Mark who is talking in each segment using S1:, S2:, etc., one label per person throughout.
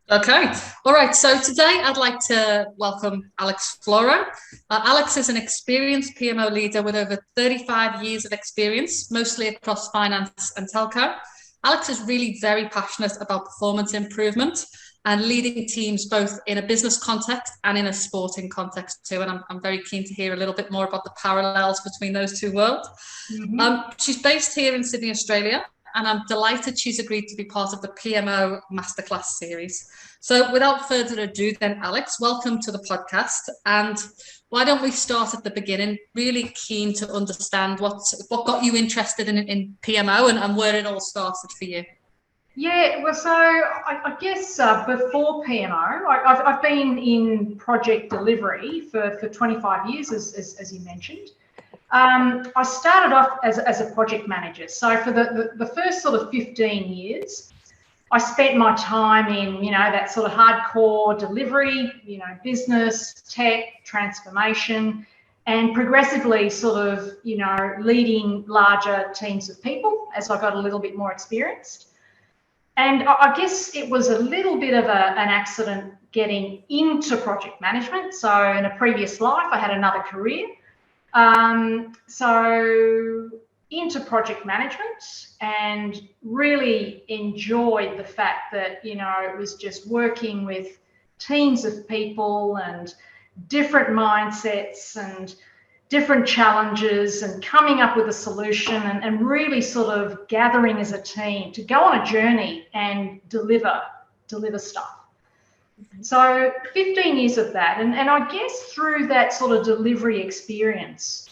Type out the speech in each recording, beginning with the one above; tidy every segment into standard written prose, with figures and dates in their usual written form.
S1: Okay. All right. So today I'd like to welcome Alex Floro. Alex is an experienced PMO leader with over 35 years of experience, mostly across finance and telco. Alex is really very passionate about performance improvement and leading teams both in a business context and in a sporting context too. And I'm very keen to hear a little bit more about the parallels between those two worlds. She's based here in Sydney, Australia, and I'm delighted she's agreed to be part of the PMO Masterclass series. So without further ado, then, Alex, welcome to the podcast. And why don't we start at the beginning? Really keen to understand what got you interested in PMO and where it all started for you.
S2: Yeah, well, so I guess before PMO, I've been in project delivery for 25 years, as you mentioned. I started off as a project manager. So for the first sort of 15 years, I spent my time in, that sort of hardcore delivery, business, tech, transformation, and progressively sort of, leading larger teams of people as I got a little bit more experienced. And I guess it was a little bit of an accident getting into project management. So in a previous life, I had another career. So into project management and really enjoyed the fact that, it was just working with teams of people and different mindsets and different challenges and coming up with a solution and really sort of gathering as a team to go on a journey and deliver stuff. So 15 years of that. And I guess through that sort of delivery experience,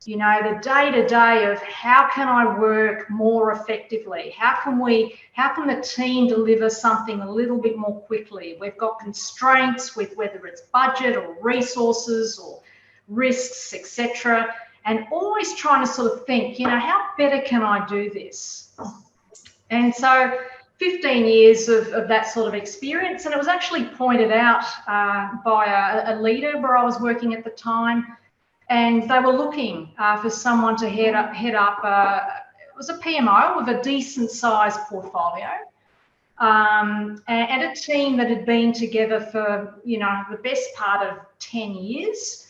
S2: the day-to-day of how can I work more effectively? How can the team deliver something a little bit more quickly? We've got constraints with whether it's budget or resources or risks, etc. And always trying to sort of think, how better can I do this? And so 15 years of that sort of experience, and it was actually pointed out by a leader where I was working at the time, and they were looking for someone to head up. It was a PMO with a decent sized portfolio, and a team that had been together for the best part of 10 years.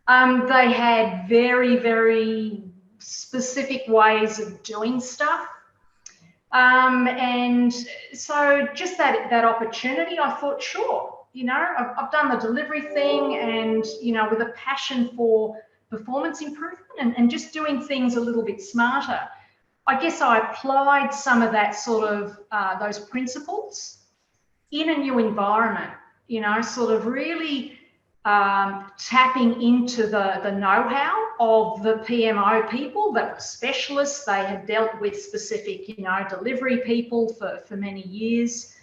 S2: They had very, very specific ways of doing stuff. And so just that opportunity, I thought, sure, I've done the delivery thing and, with a passion for performance improvement and just doing things a little bit smarter. I guess I applied some of that sort of those principles in a new environment, sort of really tapping into the know-how of the PMO people that were specialists. They had dealt with specific, delivery people for many years.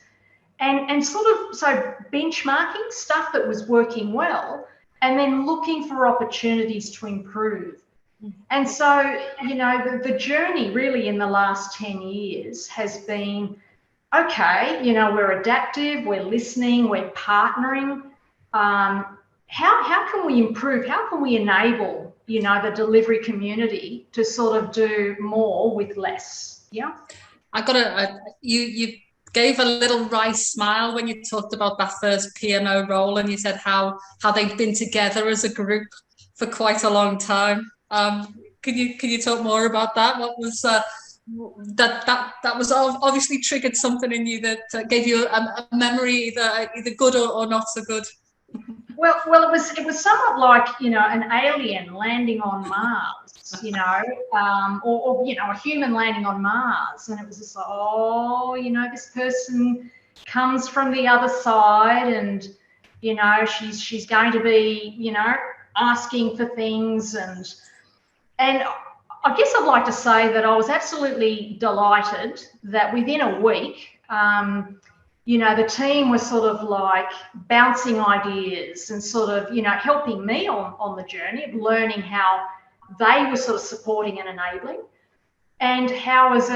S2: And sort of, so benchmarking stuff that was working well and then looking for opportunities to improve. And so, the journey really in the last 10 years has been, okay, we're adaptive, we're listening, we're partnering. How can we improve? How can we enable, the delivery community to sort of do more with less? Yeah.
S1: You gave a little wry smile when you talked about that first PMO role, and you said how they've been together as a group for quite a long time. Can you talk more about that? What was that was obviously triggered something in you that gave you a memory either good or not so good?
S2: Well, it was somewhat like an alien landing on Mars, or a human landing on Mars, and it was just like, this person comes from the other side, and she's going to be asking for things, and I guess I'd like to say that I was absolutely delighted that within a week. The team was sort of like bouncing ideas and sort of, helping me on the journey of learning how they were sort of supporting and enabling, and how as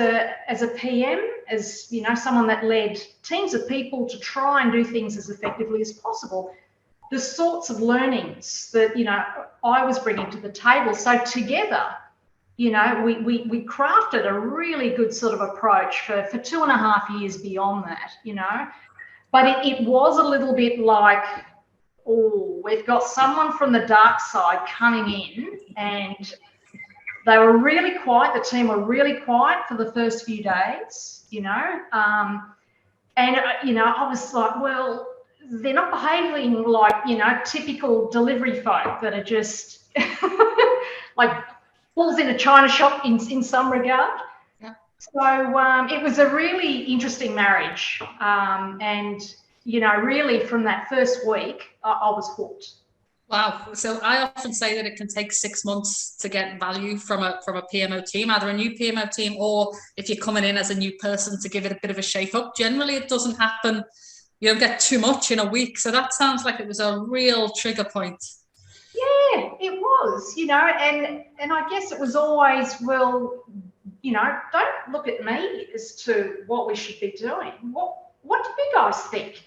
S2: a PM, as someone that led teams of people to try and do things as effectively as possible, the sorts of learnings that I was bringing to the table. So together, we crafted a really good sort of approach for 2.5 years beyond that, But it was a little bit like, oh, we've got someone from the dark side coming in, and they were really quiet. The team were really quiet for the first few days, you know. I was like, well, they're not behaving like, typical delivery folk that are just like balls in a china shop in some regard.
S1: Yeah.
S2: So it was a really interesting marriage. And, really from that first week, I was hooked.
S1: Wow. So I often say that it can take 6 months to get value from a PMO team, either a new PMO team or if you're coming in as a new person to give it a bit of a shake up. Generally, it doesn't happen. You don't get too much in a week. So that sounds like it was a real trigger point.
S2: Yeah, it was, and I guess it was always, well, don't look at me as to what we should be doing. What do you guys think?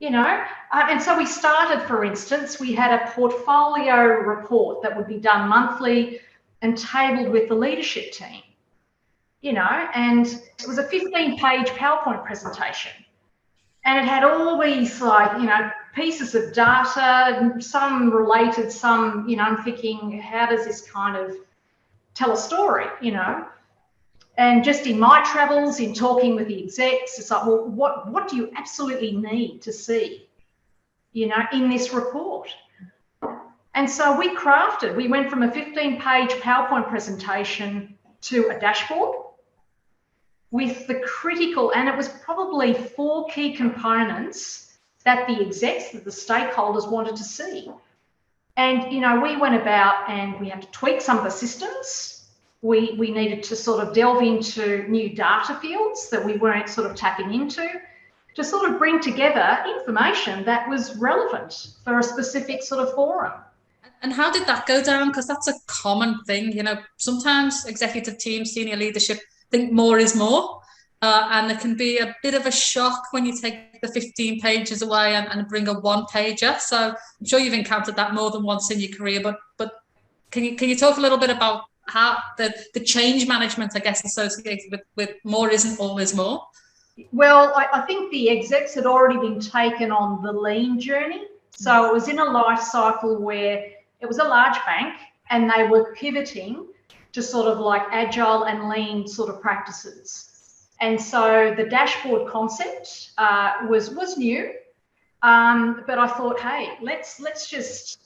S2: And so we started, for instance, we had a portfolio report that would be done monthly and tabled with the leadership team, and it was a 15-page PowerPoint presentation. And it had all these, pieces of data, some related, some, I'm thinking, how does this kind of tell a story, And just in my travels, in talking with the execs, it's like, well, what do you absolutely need to see, in this report? And so we went from a 15-page PowerPoint presentation to a dashboard with the critical, and it was probably 4 key components that the execs, that the stakeholders wanted to see. And, we went about and we had to tweak some of the systems. We needed to sort of delve into new data fields that we weren't sort of tapping into to sort of bring together information that was relevant for a specific sort of forum.
S1: And how did that go down? Because that's a common thing. Sometimes executive teams, senior leadership think more is more. And it can be a bit of a shock when you take the 15 pages away and bring a 1-pager. So I'm sure you've encountered that more than once in your career. But can you talk a little bit about how the change management, I guess, associated with more isn't always more?
S2: Well, I think the execs had already been taken on the lean journey. So it was in a life cycle where it was a large bank and they were pivoting to sort of like agile and lean sort of practices. And so the dashboard concept was new, but I thought, hey, let's just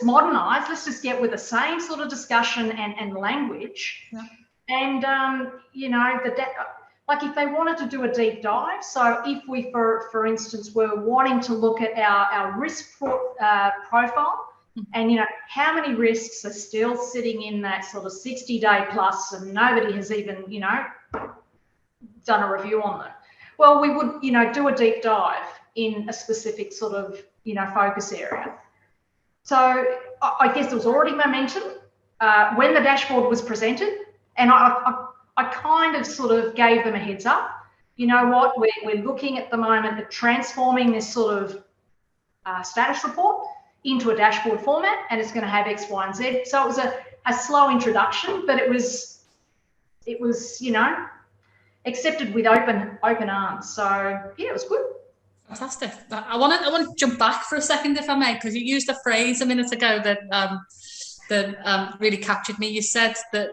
S2: modernize. Let's just get with the same sort of discussion and language. Yeah. And like if they wanted to do a deep dive. So if we, for instance, were wanting to look at our risk profile. And, how many risks are still sitting in that sort of 60-day plus and nobody has even, done a review on them? Well, we would, do a deep dive in a specific sort of, focus area. So I guess there was already momentum when the dashboard was presented. And I kind of sort of gave them a heads up. You know what, we're looking at the moment at transforming this sort of status report into a dashboard format, and it's going to have X, Y, and Z. So it was a slow introduction, but it was accepted with open arms. So yeah, it was good.
S1: Fantastic. I want to jump back for a second, if I may, because you used a phrase a minute ago that really captured me. You said that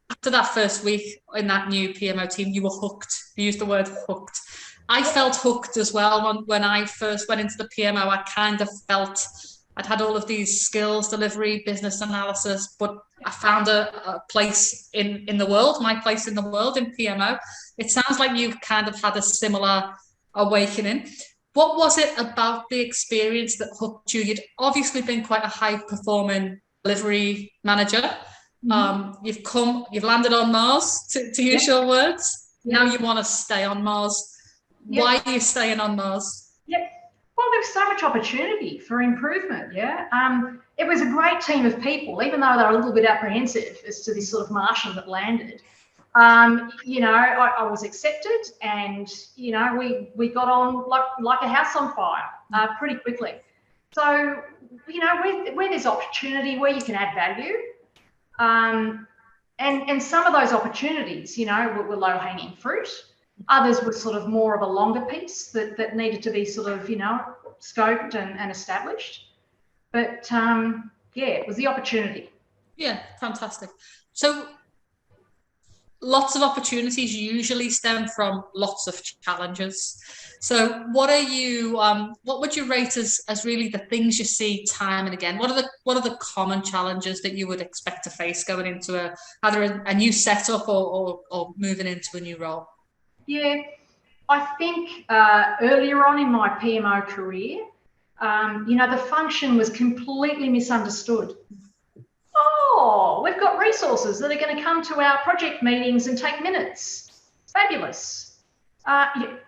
S1: after that first week in that new PMO team, you were hooked. You used the word hooked. I felt hooked as well when I first went into the PMO. I kind of felt I'd had all of these skills, delivery, business analysis, but I found a place in the world, my place in the world in PMO. It sounds like you've kind of had a similar awakening. What was it about the experience that hooked you? You'd obviously been quite a high-performing delivery manager. Mm-hmm. You've landed on Mars, to use your words. Now you want to stay on Mars. Why are you staying on Mars?
S2: Well, there's so much opportunity for improvement. It was a great team of people, even though they were a little bit apprehensive as to this sort of Martian that landed. I was accepted, and we got on like a house on fire pretty quickly. So where there's opportunity, where you can add value, and some of those opportunities were low hanging fruit. Others were sort of more of a longer piece that needed to be sort of, scoped and established. But yeah, it was the opportunity.
S1: Yeah, fantastic. So lots of opportunities usually stem from lots of challenges. So what would you rate as really the things you see time and again? What are the common challenges that you would expect to face going into either a new setup or moving into a new role?
S2: Yeah, I think earlier on in my PMO career, the function was completely misunderstood. Oh, we've got resources that are going to come to our project meetings and take minutes. Fabulous.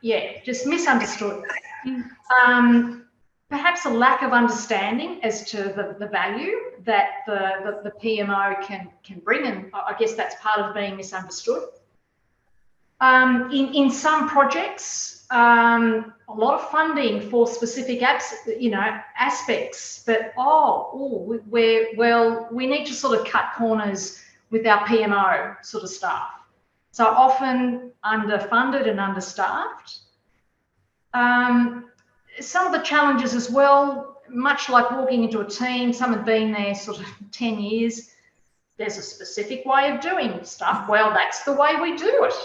S2: Yeah, just misunderstood. Perhaps a lack of understanding as to the value that the PMO can bring, and I guess that's part of being misunderstood. In some projects, a lot of funding for specific aspects, but we need to sort of cut corners with our PMO sort of staff. So often underfunded and understaffed. Some of the challenges as well, much like walking into a team, some have been there sort of 10 years. There's a specific way of doing stuff. Well, that's the way we do it.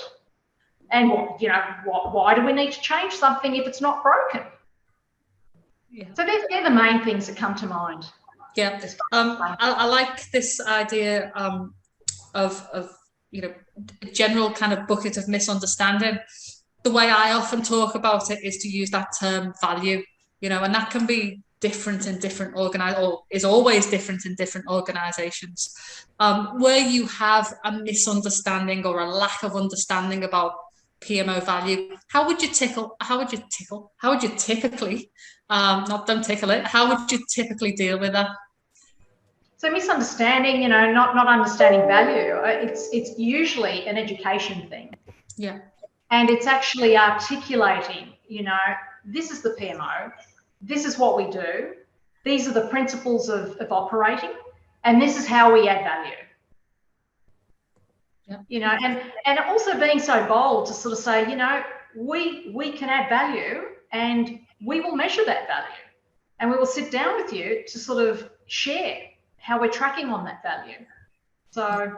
S2: And why do we need to change something if it's not broken? Yeah. So they're the main things that come to mind.
S1: Yeah, I like this idea of a general kind of bucket of misunderstanding. The way I often talk about it is to use that term value, and that can be different in different or is always different in different organizations. Where you have a misunderstanding or a lack of understanding about PMO value, how would you typically, don't tickle it, how would you typically deal with that?
S2: So misunderstanding, not understanding value, it's usually an education thing.
S1: Yeah.
S2: And it's actually articulating, this is the PMO, this is what we do, these are the principles of operating, and this is how we add value. Yep. And also being so bold to sort of say, we can add value and we will measure that value. And we will sit down with you to sort of share how we're tracking on that value. So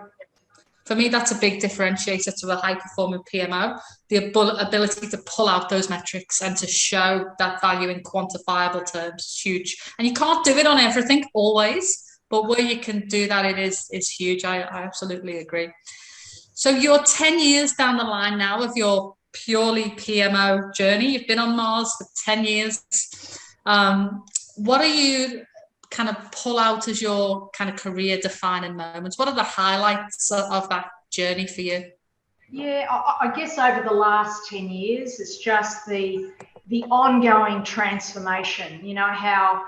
S1: for me, that's a big differentiator to a high-performing PMO, the ability to pull out those metrics and to show that value in quantifiable terms is huge. And you can't do it on everything always, but where you can do that, it is huge. I absolutely agree. So you're 10 years down the line now of your purely PMO journey. You've been on Mars for 10 years. What are you kind of pull out as your kind of career defining moments? What are the highlights of that journey for you?
S2: Yeah, I guess over the last 10 years, it's just the ongoing transformation, how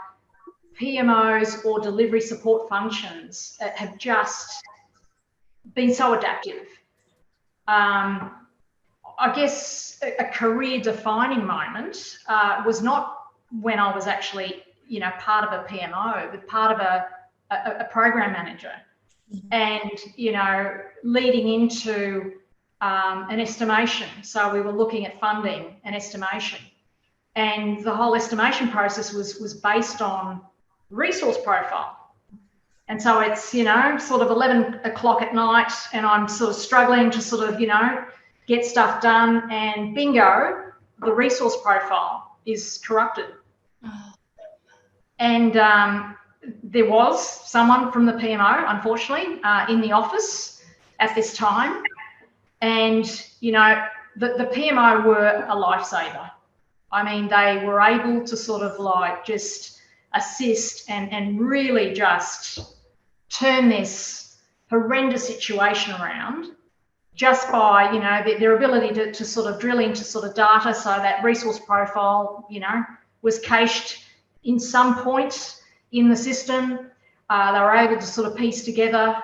S2: PMOs or delivery support functions have just been so adaptive. I guess a career defining moment was not when I was actually part of a PMO, but part of a program manager, and leading into an estimation. So we were looking at funding and estimation, and the whole estimation process was based on resource profile. And so it's sort of 11 o'clock at night, and I'm sort of struggling to sort of get stuff done, and bingo, the resource profile is corrupted. And there was someone from the PMO, unfortunately, in the office at this time. And, the PMO were a lifesaver. I mean, they were able to sort of like just assist and really just turn this horrendous situation around just by, their ability to sort of drill into sort of data, so that resource profile, was cached in some point in the system. They were able to sort of piece together,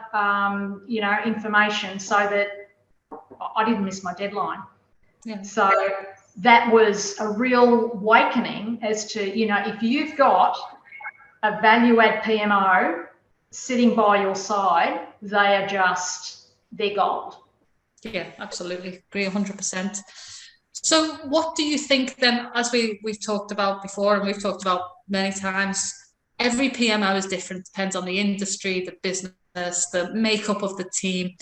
S2: information so that I didn't miss my deadline. Yeah. So that was a real awakening as to, if you've got a value add PMO sitting by your side, they're gold.
S1: Yeah, absolutely. Agree 100%. So what do you think then, as we've talked about before and we've talked about many times, every PMO is different, depends on the industry, the business, the makeup of the team.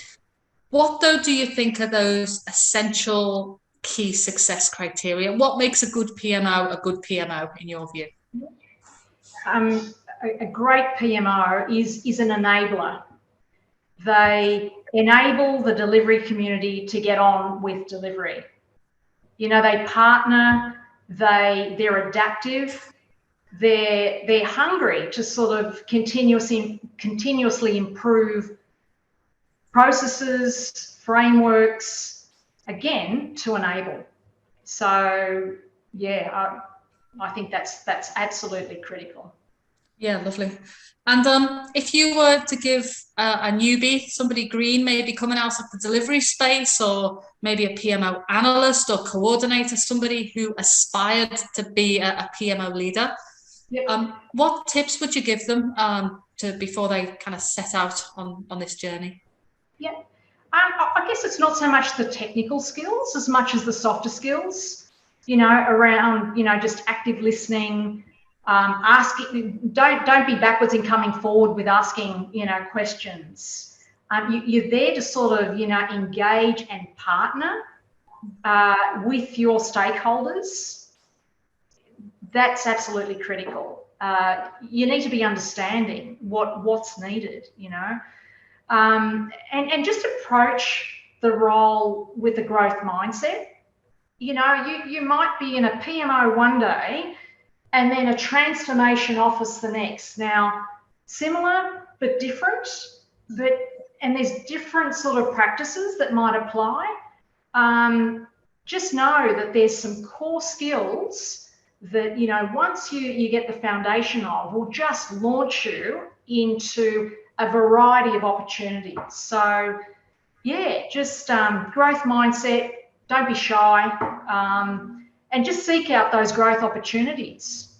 S1: What though do you think are those essential key success criteria? What makes a good PMO in your view?
S2: A great PMO is an enabler. They enable the delivery community to get on with delivery. You know, they partner, they're adaptive, they're hungry to sort of continuously improve processes, frameworks, again, to enable. So yeah, I think that's absolutely critical.
S1: Yeah, lovely. And if you were to give a newbie, somebody green, maybe coming out of the delivery space, or maybe a PMO analyst or coordinator, somebody who aspired to be a PMO leader,
S2: Yep.
S1: what tips would you give them before they kind of set out on this journey?
S2: Yeah, I guess it's not so much the technical skills as much as the softer skills, you know, around, you know, just active listening, asking, don't be backwards in coming forward with asking, you know, questions. You're there to sort of, you know, engage and partner with your stakeholders. That's absolutely critical. You need to be understanding what's needed, you know. And just approach the role with a growth mindset. You know, you might be in a PMO one day and then a transformation office the next. Now, similar but different, and there's different sort of practices that might apply. Just know that there's some core skills that, you know, once you get the foundation of, will just launch you into a variety of opportunities. So yeah, just growth mindset, don't be shy, and just seek out those growth opportunities.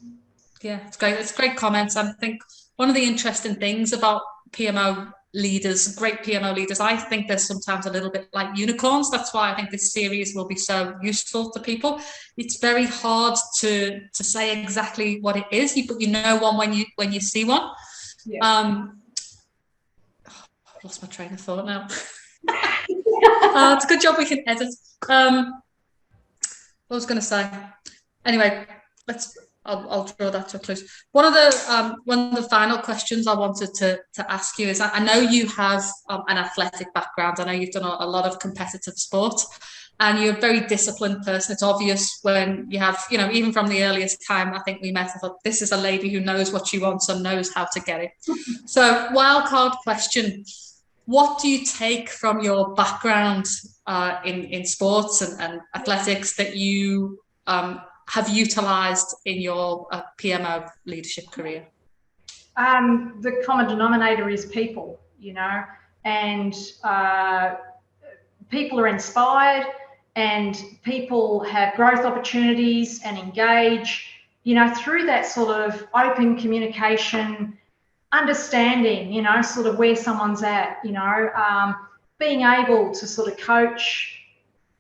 S1: Yeah, it's great. It's great comments. I think one of the interesting things about PMO leaders, great PMO leaders, I think they're sometimes a little bit like unicorns. That's why I think this series will be so useful to people. It's very hard to say exactly what it is, but you know one when you see one. Yeah. I've lost my train of thought now. It's a good job we can edit. What was I going to say? Anyway, I'll draw that to a close. One of the final questions I wanted to ask you is, I know you have an athletic background. I know you've done a lot of competitive sport, and you're a very disciplined person. It's obvious when you have, you know, even from the earliest time I think we met, I thought, this is a lady who knows what she wants and knows how to get it. So, wildcard question. What do you take from your background in sports and athletics that you have utilised in your PMO leadership career?
S2: The common denominator is people, you know, and people are inspired, and people have growth opportunities and engage, you know, through that sort of open communication, understanding, you know, sort of where someone's at, you know, being able to sort of coach,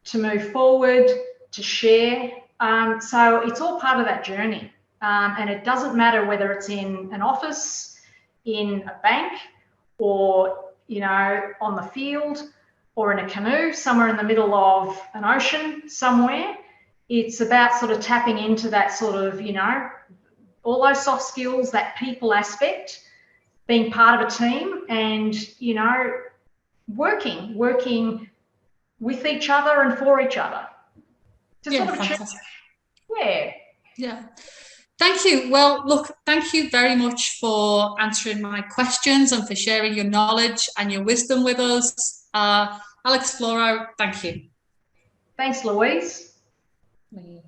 S2: to move forward, to share. So it's all part of that journey. And it doesn't matter whether it's in an office, in a bank, or, you know, on the field, or in a canoe somewhere in the middle of an ocean somewhere. It's about sort of tapping into that sort of, you know, all those soft skills, that people aspect, being part of a team, and, you know, working with each other and for each other.
S1: Yeah, sort of fantastic.
S2: Yeah.
S1: Thank you. Well, look, thank you very much for answering my questions and for sharing your knowledge and your wisdom with us. Alex Floro, thank you.
S2: Thanks, Louise.
S1: Thank you.